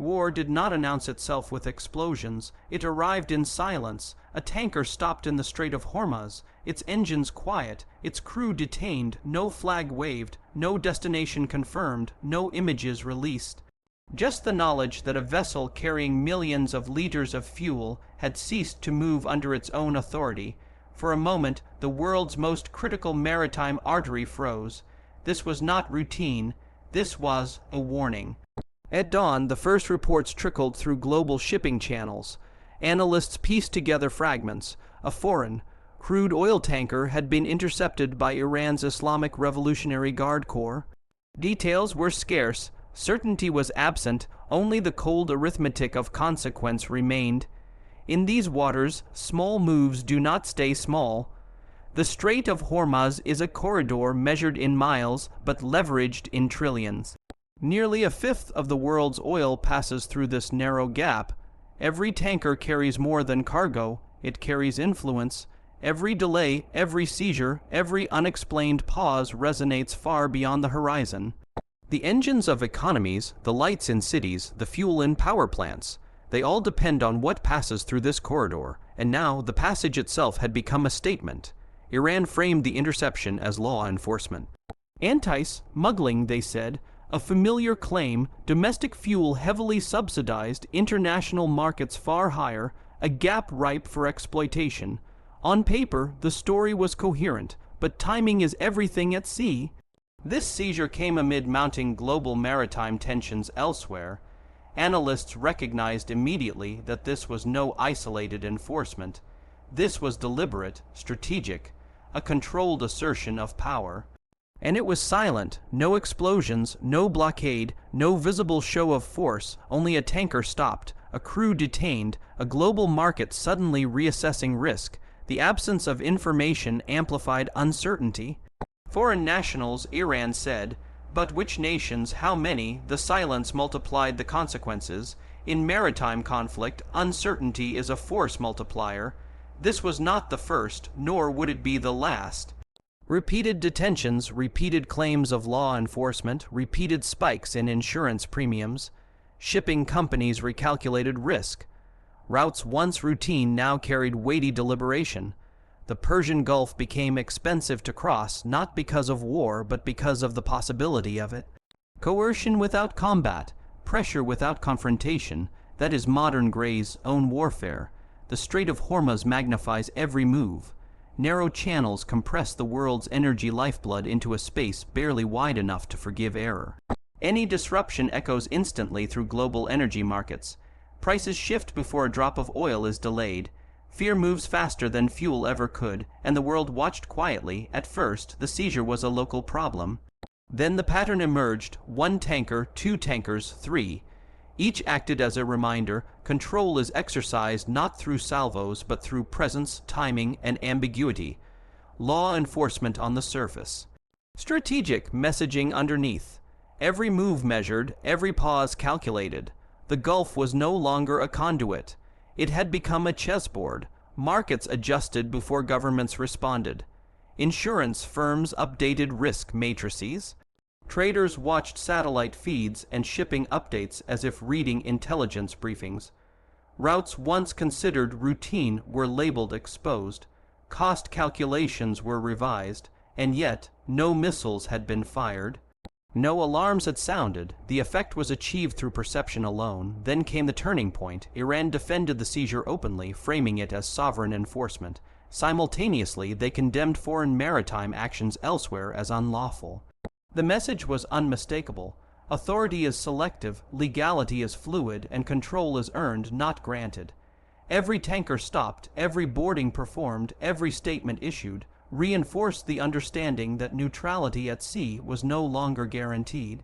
War did not announce itself with explosions. It arrived in silence. A tanker stopped in the Strait of Hormuz, its engines quiet, its crew detained, no flag waved, no destination confirmed, no images released. Just the knowledge that a vessel carrying millions of liters of fuel had ceased to move under its own authority. For a moment, the world's most critical maritime artery froze. This was not routine. This was a warning. At dawn, the first reports trickled through global shipping channels. Analysts pieced together fragments. A foreign, crude oil tanker had been intercepted by Iran's Islamic Revolutionary Guard Corps. Details were scarce. Certainty was absent. Only the cold arithmetic of consequence remained. In these waters, small moves do not stay small. The Strait of Hormuz is a corridor measured in miles, but leveraged in trillions. Nearly a fifth of the world's oil passes through this narrow gap. Every tanker carries more than cargo. It carries influence. Every delay, every seizure, every unexplained pause resonates far beyond the horizon. The engines of economies, the lights in cities, the fuel in power plants, they all depend on what passes through this corridor, and now the passage itself had become a statement. Iran framed the interception as law enforcement. Anti-smuggling, they said, a familiar claim, domestic fuel heavily subsidized, international markets far higher, a gap ripe for exploitation. On paper, the story was coherent, but timing is everything at sea. This seizure came amid mounting global maritime tensions elsewhere. Analysts recognized immediately that this was no isolated enforcement. This was deliberate, strategic, a controlled assertion of power. And it was silent, no explosions, no blockade, no visible show of force, only a tanker stopped, a crew detained, a global market suddenly reassessing risk. The absence of information amplified uncertainty. Foreign nationals, Iran said, but which nations, how many? The silence multiplied the consequences. In maritime conflict, uncertainty is a force multiplier. This was not the first, nor would it be the last. Repeated detentions, repeated claims of law enforcement, repeated spikes in insurance premiums. Shipping companies recalculated risk. Routes once routine now carried weighty deliberation. The Persian Gulf became expensive to cross, not because of war, but because of the possibility of it. Coercion without combat, pressure without confrontation, that is modern Gray's own warfare. The Strait of Hormuz magnifies every move. Narrow channels compress the world's energy lifeblood into a space barely wide enough to forgive error. Any disruption echoes instantly through global energy markets. Prices shift before a drop of oil is delayed. Fear moves faster than fuel ever could, and the world watched quietly. At first, the seizure was a local problem. Then the pattern emerged: one tanker, two tankers, three. Each acted as a reminder. Control is exercised not through salvos, but through presence, timing, and ambiguity. Law enforcement on the surface. Strategic messaging underneath. Every move measured, every pause calculated. The Gulf was no longer a conduit. It had become a chessboard. Markets adjusted before governments responded. Insurance firms updated risk matrices. Traders watched satellite feeds and shipping updates as if reading intelligence briefings. Routes once considered routine were labeled exposed. Cost calculations were revised, and yet no missiles had been fired. No alarms had sounded. The effect was achieved through perception alone. Then came the turning point. Iran defended the seizure openly, framing it as sovereign enforcement. Simultaneously, they condemned foreign maritime actions elsewhere as unlawful. The message was unmistakable. Authority is selective, legality is fluid, and control is earned, not granted. Every tanker stopped, every boarding performed, every statement issued, reinforced the understanding that neutrality at sea was no longer guaranteed.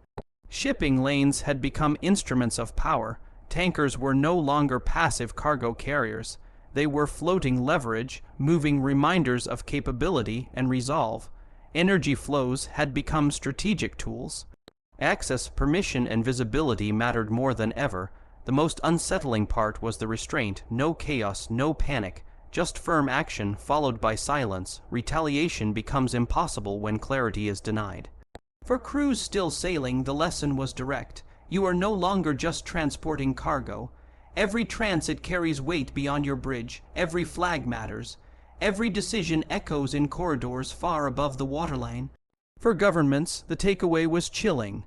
Shipping lanes had become instruments of power. Tankers were no longer passive cargo carriers. They were floating leverage, moving reminders of capability and resolve. Energy flows had become strategic tools. Access, permission, and visibility mattered more than ever. The most unsettling part was the restraint: no chaos, no panic. Just firm action followed by silence. Retaliation becomes impossible when clarity is denied. For crews still sailing, the lesson was direct. You are no longer just transporting cargo. Every transit carries weight beyond your bridge, every flag matters. Every decision echoes in corridors far above the waterline. For governments, the takeaway was chilling.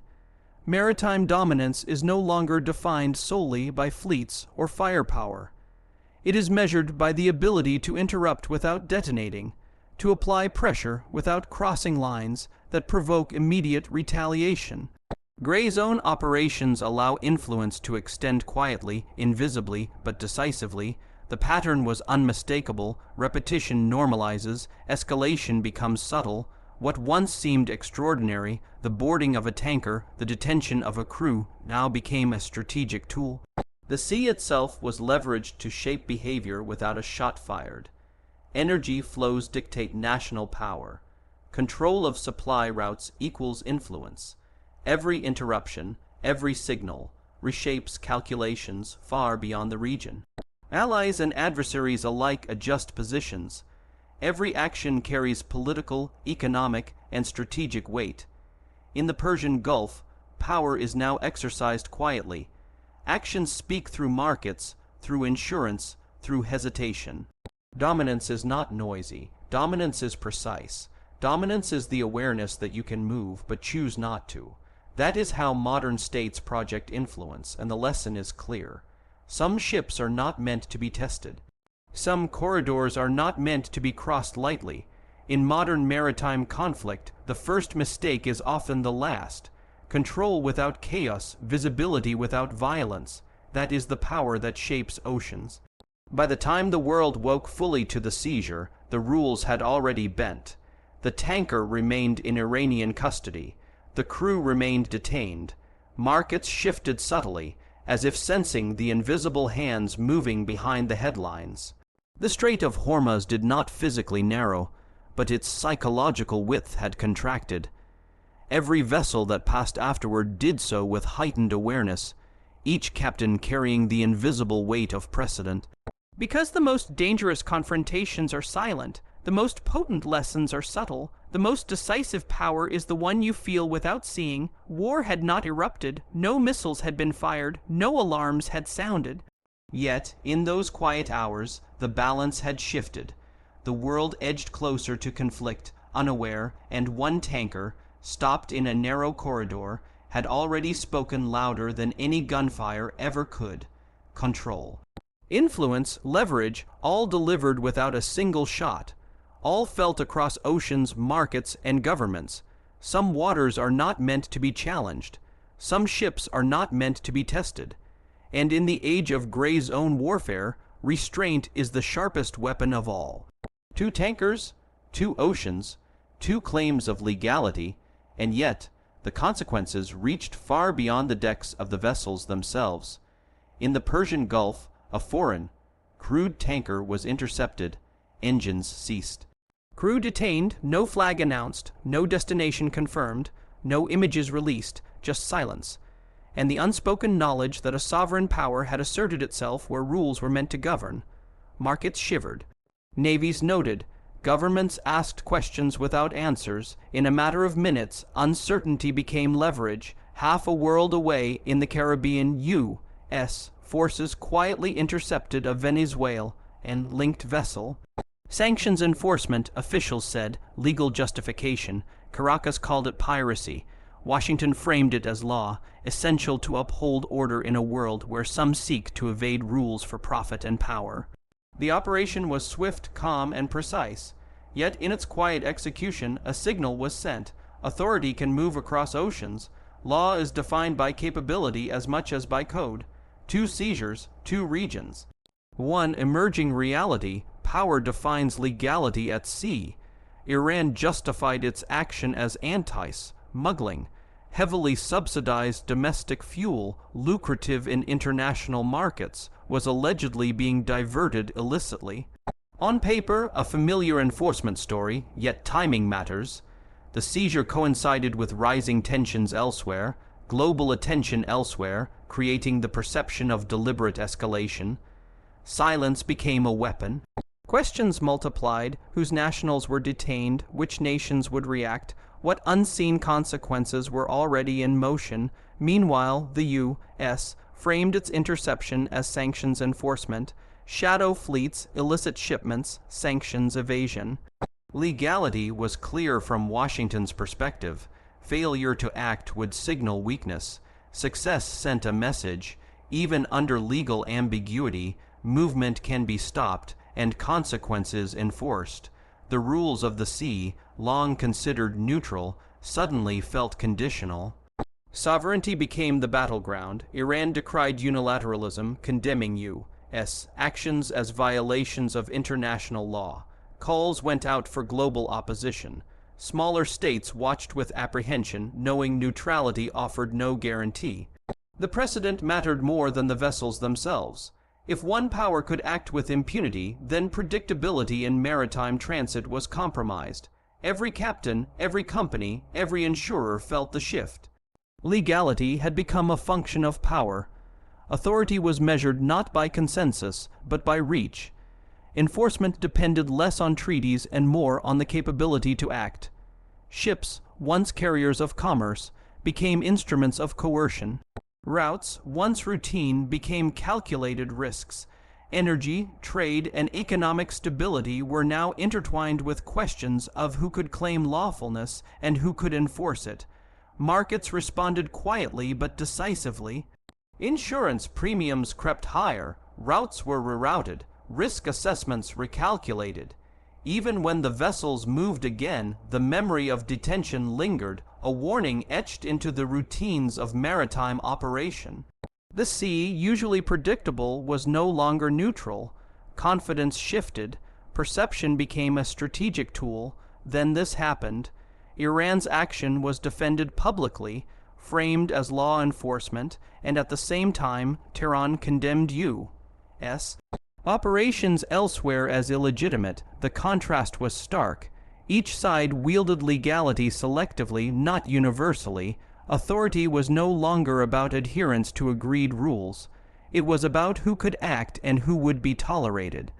Maritime dominance is no longer defined solely by fleets or firepower. It is measured by the ability to interrupt without detonating, to apply pressure without crossing lines that provoke immediate retaliation. Gray zone operations allow influence to extend quietly, invisibly, but decisively. The pattern was unmistakable, repetition normalizes, escalation becomes subtle. What once seemed extraordinary, the boarding of a tanker, the detention of a crew, now became a strategic tool. The sea itself was leveraged to shape behavior without a shot fired. Energy flows dictate national power. Control of supply routes equals influence. Every interruption, every signal, reshapes calculations far beyond the region. Allies and adversaries alike adjust positions. Every action carries political, economic, and strategic weight. In the Persian Gulf, power is now exercised quietly. Actions speak through markets, through insurance, through hesitation. Dominance is not noisy. Dominance is precise. Dominance is the awareness that you can move but choose not to. That is how modern states project influence, and the lesson is clear. Some ships are not meant to be tested. Some corridors are not meant to be crossed lightly. In modern maritime conflict, the first mistake is often the last. Control without chaos, visibility without violence. That is the power that shapes oceans. By the time the world woke fully to the seizure, the rules had already bent. The tanker remained in Iranian custody. The crew remained detained. Markets shifted subtly, as if sensing the invisible hands moving behind the headlines. The Strait of Hormuz did not physically narrow, but its psychological width had contracted. Every vessel that passed afterward did so with heightened awareness, each captain carrying the invisible weight of precedent. Because the most dangerous confrontations are silent, the most potent lessons are subtle, the most decisive power is the one you feel without seeing. War had not erupted, no missiles had been fired, no alarms had sounded. Yet, in those quiet hours, the balance had shifted. The world edged closer to conflict, unaware, and one tanker, stopped in a narrow corridor, had already spoken louder than any gunfire ever could. Control. Influence, leverage, all delivered without a single shot. All felt across oceans, markets, and governments. Some waters are not meant to be challenged. Some ships are not meant to be tested. And in the age of gray zone warfare, restraint is the sharpest weapon of all. 2 tankers, 2 oceans, 2 claims of legality, and yet the consequences reached far beyond the decks of the vessels themselves. In the Persian Gulf, a foreign, crude tanker was intercepted. Engines ceased. Crew detained, no flag announced, no destination confirmed, no images released, just silence, and the unspoken knowledge that a sovereign power had asserted itself where rules were meant to govern. Markets shivered. Navies noted. Governments asked questions without answers. In a matter of minutes, uncertainty became leverage. Half a world away in the Caribbean, U.S. forces quietly intercepted a Venezuela and linked vessel. Sanctions enforcement, officials said, legal justification. Caracas called it piracy. Washington framed it as law, essential to uphold order in a world where some seek to evade rules for profit and power. The operation was swift, calm, and precise. Yet in its quiet execution, a signal was sent. Authority can move across oceans. Law is defined by capability as much as by code. 2 seizures, 2 regions. One emerging reality, power defines legality at sea. Iran justified its action as anti-smuggling, heavily subsidized domestic fuel, lucrative in international markets, was allegedly being diverted illicitly. On paper, a familiar enforcement story, yet timing matters. The seizure coincided with rising tensions elsewhere, global attention elsewhere, creating the perception of deliberate escalation. Silence became a weapon. Questions multiplied, whose nationals were detained, which nations would react, What unseen consequences were already in motion? Meanwhile, the U.S. framed its interception as sanctions enforcement, shadow fleets, illicit shipments, sanctions evasion. Legality was clear from Washington's perspective. Failure to act would signal weakness. Success sent a message. Even under legal ambiguity, movement can be stopped and consequences enforced. The rules of the sea, long considered neutral, suddenly felt conditional. Sovereignty became the battleground. Iran decried unilateralism, condemning U.S. actions as violations of international law. Calls went out for global opposition. Smaller states watched with apprehension, knowing neutrality offered no guarantee. The precedent mattered more than the vessels themselves. If one power could act with impunity, then predictability in maritime transit was compromised. Every captain, every company, every insurer felt the shift. Legality had become a function of power. Authority was measured not by consensus, but by reach. Enforcement depended less on treaties and more on the capability to act. Ships, once carriers of commerce, became instruments of coercion. Routes, once routine, became calculated risks. Energy, trade, and economic stability were now intertwined with questions of who could claim lawfulness and who could enforce it. Markets responded quietly but decisively. Insurance premiums crept higher, routes were rerouted, risk assessments recalculated. Even when the vessels moved again, the memory of detention lingered, a warning etched into the routines of maritime operation. The sea, usually predictable, was no longer neutral. Confidence shifted. Perception became a strategic tool. Then this happened. Iran's action was defended publicly, framed as law enforcement, and at the same time, Tehran condemned U.S. operations elsewhere as illegitimate. The contrast was stark. Each side wielded legality selectively, not universally. Authority was no longer about adherence to agreed rules. It was about who could act and who would be tolerated.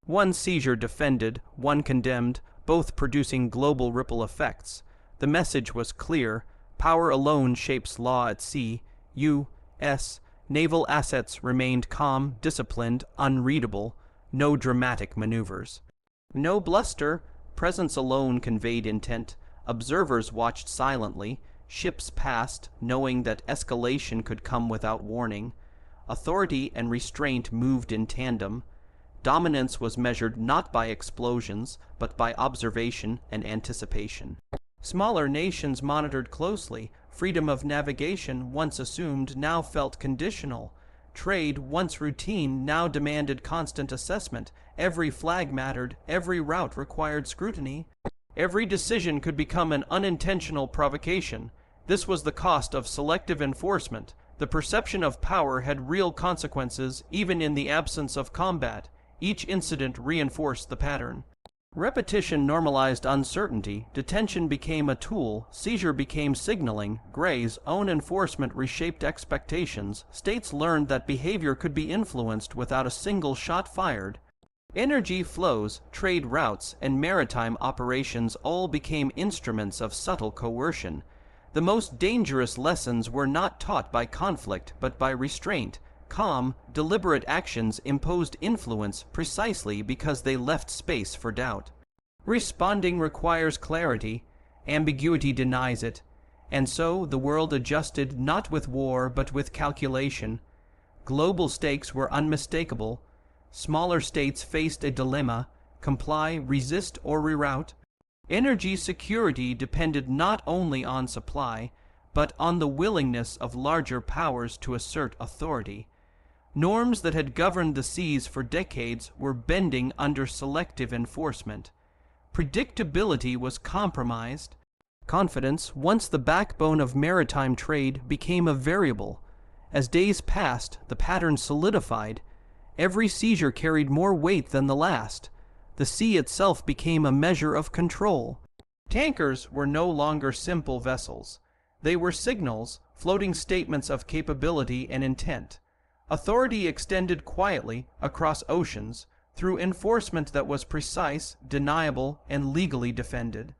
One seizure defended, one condemned, both producing global ripple effects. The message was clear. Power alone shapes law at sea. U.S. naval assets remained calm, disciplined, unreadable. No dramatic maneuvers. No bluster. Presence alone conveyed intent. Observers watched silently. Ships passed, knowing that escalation could come without warning. Authority and restraint moved in tandem. Dominance was measured not by explosions, but by observation and anticipation. Smaller nations monitored closely. Freedom of navigation, once assumed, now felt conditional. Trade, once routine, now demanded constant assessment. Every flag mattered, every route required scrutiny. Every decision could become an unintentional provocation. This was the cost of selective enforcement. The perception of power had real consequences, even in the absence of combat. Each incident reinforced the pattern. Repetition normalized uncertainty. Detention became a tool. Seizure became signaling. Gray's own enforcement reshaped expectations. States learned that behavior could be influenced without a single shot fired. Energy flows, trade routes, and maritime operations all became instruments of subtle coercion. The most dangerous lessons were not taught by conflict, but by restraint. Calm, deliberate actions imposed influence precisely because they left space for doubt. Responding requires clarity. Ambiguity denies it. And so the world adjusted not with war, but with calculation. Global stakes were unmistakable. Smaller states faced a dilemma: comply, resist, or reroute. Energy security depended not only on supply, but on the willingness of larger powers to assert authority. Norms that had governed the seas for decades were bending under selective enforcement. Predictability was compromised. Confidence, once the backbone of maritime trade, became a variable. As days passed, the pattern solidified. Every seizure carried more weight than the last. The sea itself became a measure of control. Tankers were no longer simple vessels. They were signals, floating statements of capability and intent. Authority extended quietly across oceans through enforcement that was precise, deniable, and legally defended.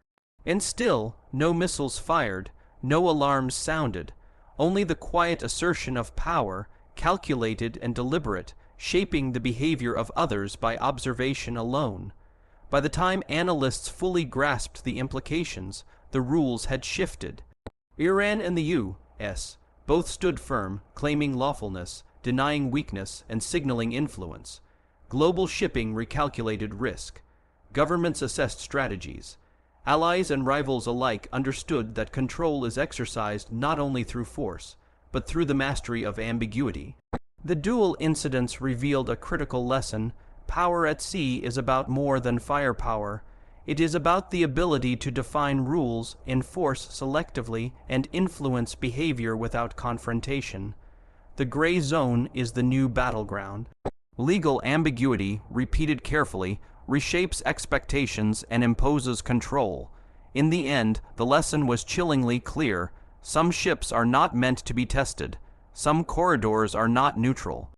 And still, no missiles fired, no alarms sounded, only the quiet assertion of power, calculated and deliberate, shaping the behavior of others by observation alone. By the time analysts fully grasped the implications, the rules had shifted. Iran and the U.S. both stood firm, claiming lawfulness, denying weakness, and signaling influence. Global shipping recalculated risk. Governments assessed strategies. Allies and rivals alike understood that control is exercised not only through force, but through the mastery of ambiguity. The dual incidents revealed a critical lesson. Power at sea is about more than firepower. It is about the ability to define rules, enforce selectively, and influence behavior without confrontation. The gray zone is the new battleground. Legal ambiguity, repeated carefully, reshapes expectations and imposes control. In the end, the lesson was chillingly clear. Some ships are not meant to be tested. Some corridors are not neutral.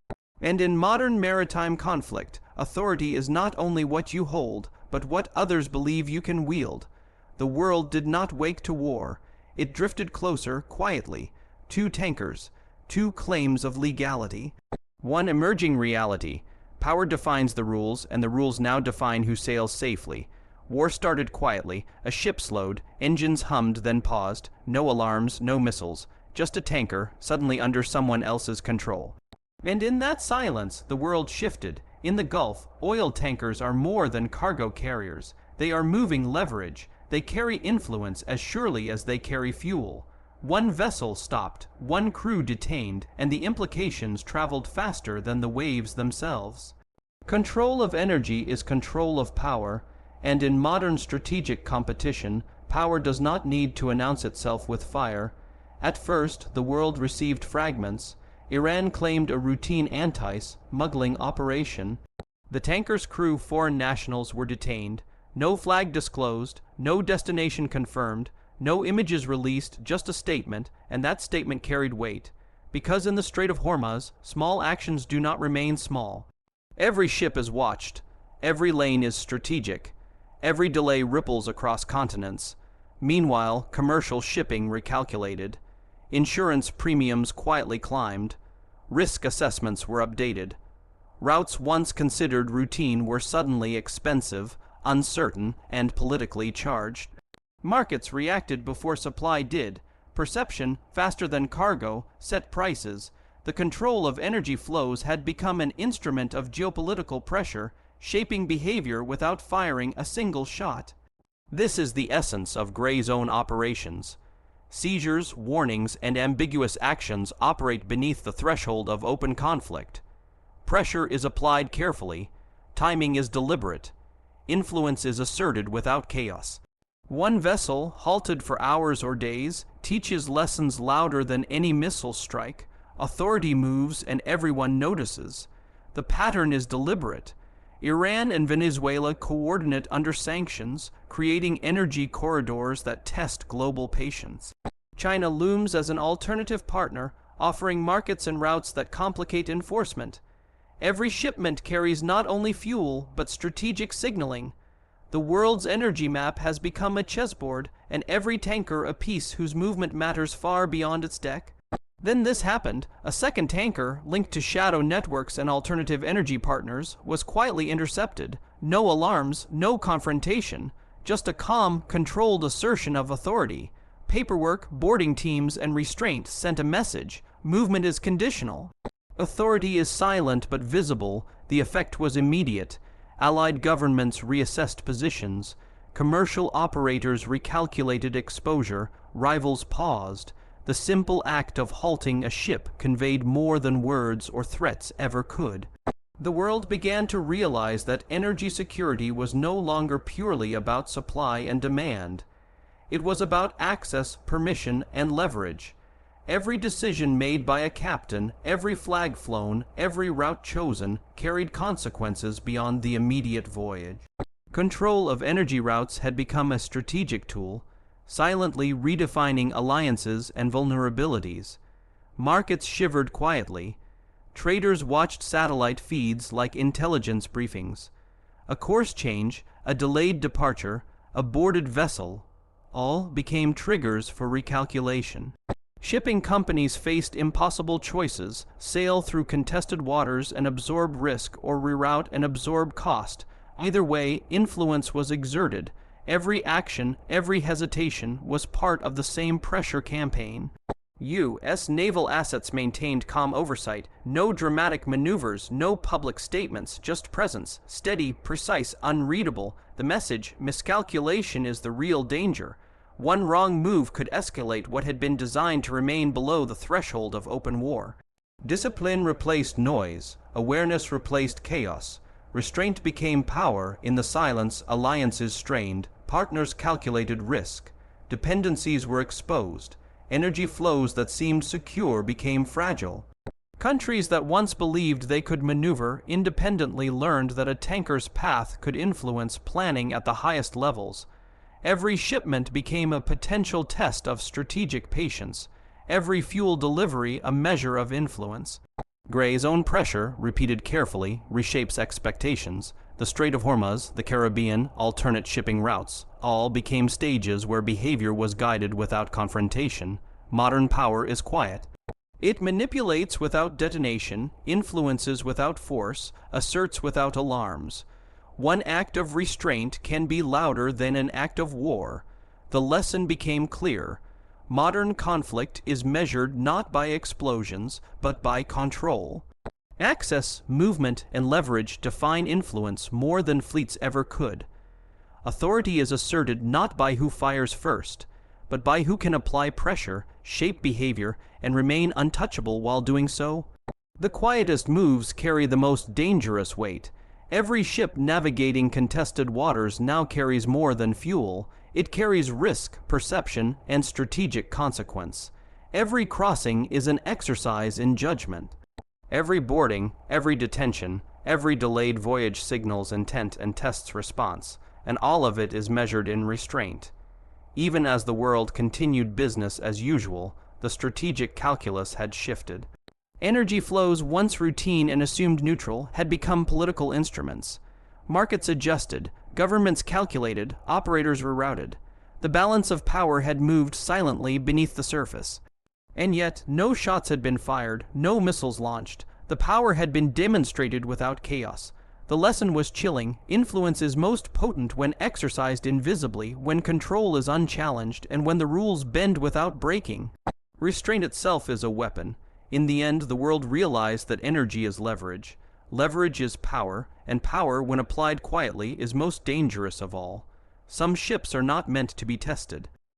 And in modern maritime conflict, authority is not only what you hold, but what others believe you can wield. The world did not wake to war. It drifted closer, quietly. 2 tankers, 2 claims of legality. One emerging reality. Power defines the rules, and the rules now define who sails safely. War started quietly. A ship slowed, engines hummed, then paused. No alarms, no missiles. Just a tanker, suddenly under someone else's control. And in that silence, the world shifted. In the Gulf, oil tankers are more than cargo carriers. They are moving leverage. They carry influence as surely as they carry fuel. One vessel stopped, one crew detained, and the implications traveled faster than the waves themselves. Control of energy is control of power, and in modern strategic competition, power does not need to announce itself with fire. At first, the world received fragments. Iran claimed a routine anti-smuggling operation. The tanker's crew, foreign nationals, were detained. No flag disclosed, no destination confirmed, no images released, just a statement, and that statement carried weight. Because in the Strait of Hormuz, small actions do not remain small. Every ship is watched. Every lane is strategic. Every delay ripples across continents. Meanwhile, commercial shipping recalculated. Insurance premiums quietly climbed. Risk assessments were updated. Routes once considered routine were suddenly expensive, uncertain, and politically charged. Markets reacted before supply did. Perception, faster than cargo, set prices. The control of energy flows had become an instrument of geopolitical pressure, shaping behavior without firing a single shot. This is the essence of gray zone operations. Seizures, warnings, and ambiguous actions operate beneath the threshold of open conflict. Pressure is applied carefully. Timing is deliberate. Influence is asserted without chaos. One vessel, halted for hours or days, teaches lessons louder than any missile strike. Authority moves and everyone notices. The pattern is deliberate. Iran and Venezuela coordinate under sanctions, creating energy corridors that test global patience. China looms as an alternative partner, offering markets and routes that complicate enforcement. Every shipment carries not only fuel, but strategic signaling. The world's energy map has become a chessboard, and every tanker a piece whose movement matters far beyond its deck. Then this happened. A second tanker, linked to shadow networks and alternative energy partners, was quietly intercepted. No alarms, no confrontation, just a calm, controlled assertion of authority. Paperwork, boarding teams, and restraint sent a message. Movement is conditional. Authority is silent but visible. The effect was immediate. Allied governments reassessed positions. Commercial operators recalculated exposure. Rivals paused. The simple act of halting a ship conveyed more than words or threats ever could. The world began to realize that energy security was no longer purely about supply and demand. It was about access, permission, and leverage. Every decision made by a captain, every flag flown, every route chosen, carried consequences beyond the immediate voyage. Control of energy routes had become a strategic tool, silently redefining alliances and vulnerabilities. Markets shivered quietly. Traders watched satellite feeds like intelligence briefings. A course change, a delayed departure, a boarded vessel, all became triggers for recalculation. Shipping companies faced impossible choices: sail through contested waters and absorb risk, or reroute and absorb cost. Either way, influence was exerted. Every action, every hesitation was part of the same pressure campaign. U.S. naval assets maintained calm oversight. No dramatic maneuvers, no public statements, just presence, steady, precise, unreadable. The message: miscalculation is the real danger. One wrong move could escalate what had been designed to remain below the threshold of open war. Discipline replaced noise. Awareness replaced chaos. Restraint became power. In the silence, alliances strained. Partners calculated risk. Dependencies were exposed. Energy flows that seemed secure became fragile. Countries that once believed they could maneuver independently learned that a tanker's path could influence planning at the highest levels. Every shipment became a potential test of strategic patience. Every fuel delivery a measure of influence. Gray's own pressure, repeated carefully, reshapes expectations. The Strait of Hormuz, the Caribbean, alternate shipping routes, all became stages where behavior was guided without confrontation. Modern power is quiet. It manipulates without detonation, influences without force, asserts without alarms. One act of restraint can be louder than an act of war. The lesson became clear. Modern conflict is measured not by explosions, but by control. Access, movement, and leverage define influence more than fleets ever could. Authority is asserted not by who fires first, but by who can apply pressure, shape behavior, and remain untouchable while doing so. The quietest moves carry the most dangerous weight. Every ship navigating contested waters now carries more than fuel. It carries risk, perception, and strategic consequence. Every crossing is an exercise in judgment. Every boarding, every detention, every delayed voyage signals intent and tests response, and all of it is measured in restraint. Even as the world continued business as usual, the strategic calculus had shifted. Energy flows, once routine and assumed neutral, had become political instruments. Markets adjusted, governments calculated, operators rerouted. The balance of power had moved silently beneath the surface. And yet, no shots had been fired, no missiles launched. The power had been demonstrated without chaos. The lesson was chilling. Influence is most potent when exercised invisibly, when control is unchallenged, and when the rules bend without breaking. Restraint itself is a weapon. In the end, the world realized that energy is leverage. Leverage is power, and power, when applied quietly, is most dangerous of all. Some ships are not meant to be tested.